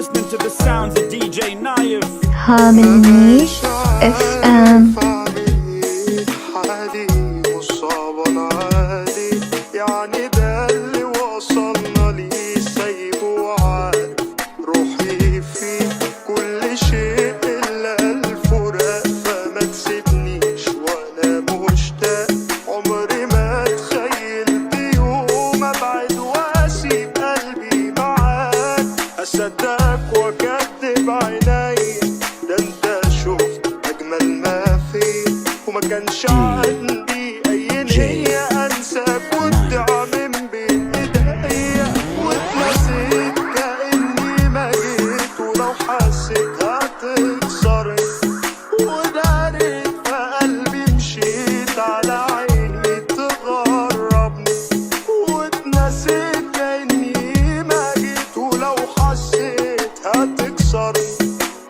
listening to the sounds of DJ Naif. Harmony FM. حالي مصاب عادي، يعني ده اللي وصلنا ليه، سايبه وعارف روحي فيه كل شيء إلا الفراق، فما تسيبنيش وأنا مشتاق، عمري ما تخيلت يوم أبعد وأسيب قلبي معاك، أصدقك وأكدب عيني، ده أنت شفت أجمل ما فيه، وما كانش عندي أي نية أنساك وأدعى من بين إيديا، واتنسيت كأني ما جيت، ولو حسيت هتكسرني، ودارت في قلبي مشيت على عيني تغربني، واتنسيت كأني ما جيت، ولو حسيت هتكسرني،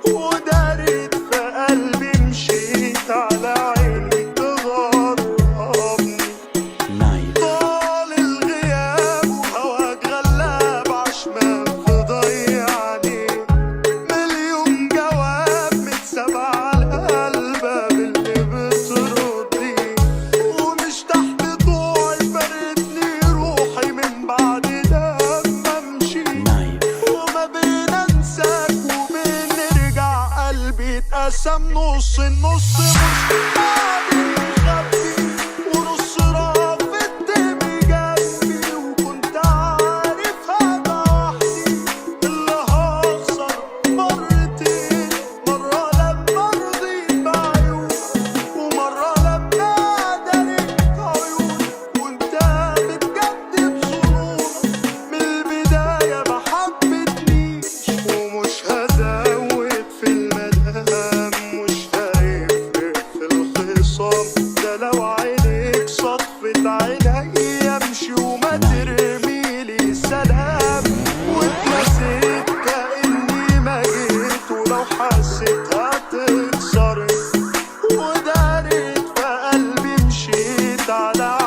ودارت في قلبي مشيت على عيني تغربني. طال الغياب وهواك غلاب عشمان فضيعني، مليون جواب متساب على الباب اللي بتردي، ومش تحت ضوعي فارقتني روحي من بعد لما امشي، وما بين انساك وبين نرجع قلبي اتقسم نص، النص مش قادر يخبي، ونص رافض بجنبي، وكنت عارف هبقى وحدي اللي هخسر مرتين، مرة لما رضيت بعيونك، ومرة لما دريت عيونك، وانت بتجدد ظنونك، من البداية ما حبتنيش، ومش هزود في المدام، مش هيفرق في الخصام، ده لو عينيك صدفت عيني امشي وما ترميلي سلام، واتنسيت كأني ما جيت، ولو حسيت هتكسرني، ودارت في قلبي مشيت على